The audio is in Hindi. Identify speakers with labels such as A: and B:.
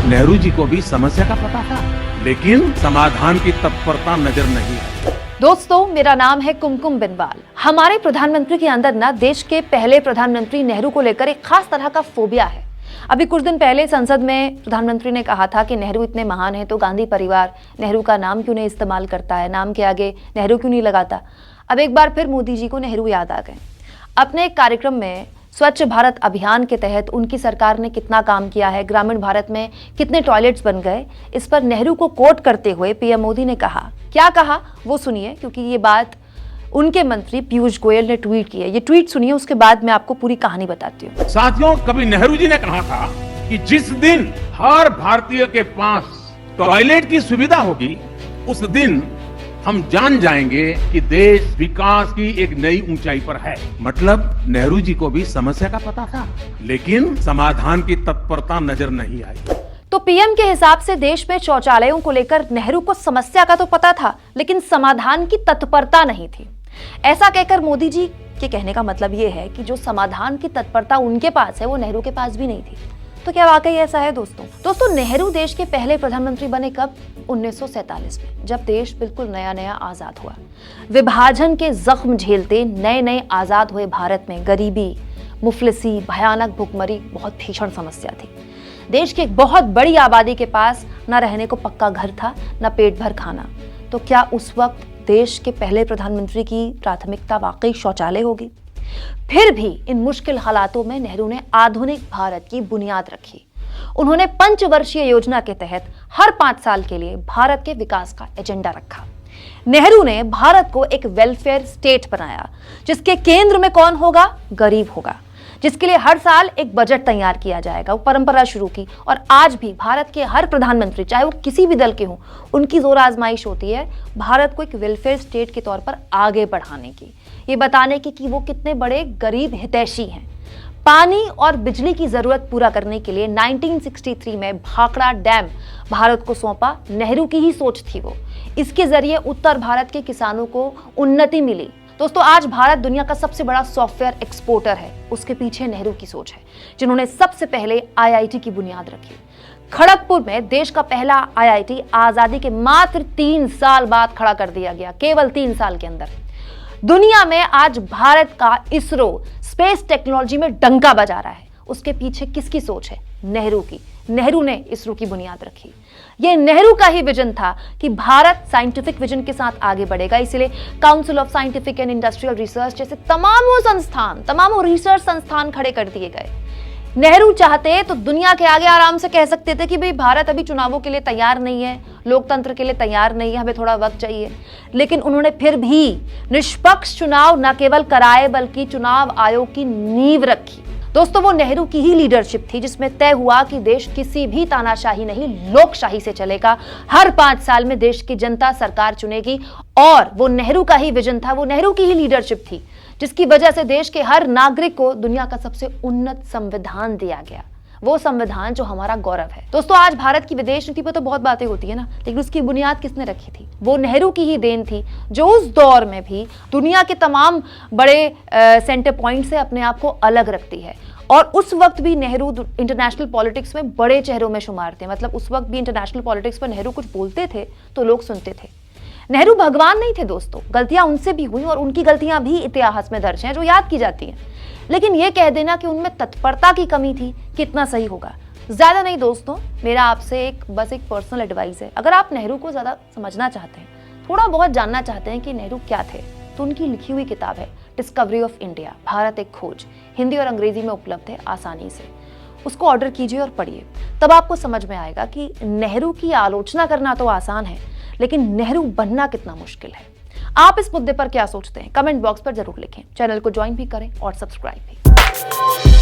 A: नेहरू जी को भी समस्या का पता था, लेकिन समाधान की तत्परता नजर नहीं आई।
B: दोस्तों, मेरा नाम है कुमकुम बिनवाल। हमारे प्रधानमंत्री के अंदर ना देश के पहले प्रधानमंत्री नेहरू को लेकर एक खास तरह का फोबिया है। अभी कुछ दिन पहले संसद में प्रधानमंत्री ने कहा था कि नेहरू इतने महान हैं तो गांधी परिवार नेहरू का नाम क्यों नहीं इस्तेमाल करता है, नाम के आगे नेहरू क्यों नहीं लगाता। अब एक बार फिर मोदी जी को नेहरू याद आ गए। अपने एक कार्यक्रम में स्वच्छ भारत अभियान के तहत उनकी सरकार ने कितना काम किया है, ग्रामीण भारत में कितने टॉयलेट्स बन गए, इस पर नेहरू को कोट करते हुए पीएम मोदी ने कहा, क्या कहा वो सुनिए, क्योंकि ये बात उनके मंत्री पीयूष गोयल ने ट्वीट की है। ये ट्वीट सुनिए, उसके बाद मैं आपको पूरी कहानी बताती हूँ।
A: साथियों, कभी नेहरू जी ने कहा था कि जिस दिन हर भारतीय के पास टॉयलेट की सुविधा होगी, उस दिन हम जान जाएंगे कि देश विकास की एक नई ऊंचाई पर है। मतलब नेहरू जी को भी समस्या का पता था, लेकिन समाधान की तत्परता नजर नहीं आई।
B: तो पीएम के हिसाब से देश में शौचालयों को लेकर नेहरू को समस्या का तो पता था, लेकिन समाधान की तत्परता नहीं थी। ऐसा कहकर मोदी जी के कहने का मतलब ये है कि जो समाधान की तत्परता उनके पास है वो नेहरू के पास भी नहीं थी। तो क्या वाकई ऐसा है दोस्तों? नेहरू देश के पहले प्रधानमंत्री बने कब? 1947 में, जब देश बिल्कुल नया नया आजाद हुआ। विभाजन के जख्म झेलते नए नए आजाद हुए भारत में गरीबी, मुफलिसी, भयानक भुखमरी बहुत भीषण समस्या थी। देश की एक बहुत बड़ी आबादी के पास न रहने को पक्का घर था, न पेट भर खाना। तो क्या उस वक्त देश के पहले प्रधानमंत्री की प्राथमिकता वाकई शौचालय होगी? फिर भी इन मुश्किल हालातों में नेहरू ने आधुनिक भारत की बुनियाद रखी। उन्होंने पंचवर्षीय योजना के तहत हर 5 साल के लिए भारत के विकास का एजेंडा रखा। नेहरू ने भारत को एक वेलफेयर स्टेट बनाया, जिसके केंद्र में कौन होगा? गरीब होगा, जिसके लिए हर साल एक बजट तैयार किया जाएगा। वो परंपरा शुरू की और आज भी भारत के हर प्रधानमंत्री, चाहे वो किसी भी दल के हों, उनकी जोर आजमाइश होती है भारत को एक वेलफेयर स्टेट के तौर पर आगे बढ़ाने की, ये बताने की कि वो कितने बड़े गरीब हितैषी हैं। पानी और बिजली की जरूरत पूरा करने के लिए 1963 में भाखड़ा डैम भारत को सौंपा। नेहरू की ही सोच थी वो। इसके जरिए उत्तर भारत के किसानों को उन्नति मिली। दोस्तों, आज भारत दुनिया का सबसे बड़ा सॉफ्टवेयर एक्सपोर्टर है। उसके पीछे नेहरू की सोच है, जिन्होंने सबसे पहले आईआईटी की बुनियाद रखी। खड़गपुर में देश का पहला आईआईटी आजादी के मात्र 3 साल बाद खड़ा कर दिया गया, केवल 3 साल के अंदर। दुनिया में आज भारत का इसरो स्पेस टेक्नोलॉजी में डंका बजा रहा है। उसके पीछे किसकी सोच है? नेहरू की। नेहरू ने इसरो की बुनियाद रखी। यह नेहरू का ही विजन था कि भारत साइंटिफिक विजन के साथ आगे बढ़ेगा। इसलिए council of scientific and industrial research जैसे तमाम रिसर्च संस्थान खड़े कर दिए गए। नेहरू चाहते तो दुनिया के आगे आराम से कह सकते थे कि भाई भारत अभी चुनावों के लिए तैयार नहीं है, लोकतंत्र के लिए तैयार नहीं है, हमें थोड़ा वक्त चाहिए। लेकिन उन्होंने फिर भी निष्पक्ष चुनाव न केवल कराए बल्कि चुनाव आयोग की नींव रखी। दोस्तों, वो नेहरू की ही लीडरशिप थी जिसमें तय हुआ कि देश किसी भी तानाशाही नहीं, लोकशाही से चलेगा। हर 5 साल में देश की जनता सरकार चुनेगी और वो नेहरू का ही विजन था, वो नेहरू की ही लीडरशिप थी, जिसकी वजह से देश के हर नागरिक को दुनिया का सबसे उन्नत संविधान दिया गया। वो संविधान जो हमारा गौरव है। दोस्तों, आज भारत की विदेश नीति पर तो बहुत बातें होती है ना, लेकिन उसकी बुनियाद किसने रखी थी? वो नेहरू की ही देन थी, जो उस दौर में भी दुनिया के तमाम बड़े सेंटर पॉइंट से अपने आप को अलग रखती है। और उस वक्त भी नेहरू इंटरनेशनल पॉलिटिक्स में बड़े चेहरों में शुमार थे। मतलब उस वक्त भी इंटरनेशनल पॉलिटिक्स पर नेहरू कुछ बोलते थे तो लोग सुनते थे। नेहरू भगवान नहीं थे दोस्तों, गलतियां उनसे भी हुई और उनकी गलतियां भी इतिहास में दर्ज हैं, जो याद की जाती हैं। लेकिन यह कह देना कि उनमें तत्परता की कमी थी, कितना सही होगा? ज्यादा नहीं दोस्तों, मेरा आपसे बस एक पर्सनल एडवाइस है। अगर आप नेहरू को ज्यादा समझना चाहते हैं, थोड़ा बहुत जानना चाहते हैं कि नेहरू क्या थे, तो उनकी लिखी हुई किताब है डिस्कवरी ऑफ इंडिया, भारत एक खोज, हिंदी और अंग्रेजी में उपलब्ध है आसानी से। उसको ऑर्डर कीजिए और पढ़िए, तब आपको समझ में आएगा कि नेहरू की आलोचना करना तो आसान है, लेकिन नेहरू बनना कितना मुश्किल है। आप इस मुद्दे पर क्या सोचते हैं? कमेंट बॉक्स पर जरूर लिखें। चैनल को ज्वाइन भी करें और सब्सक्राइब भी।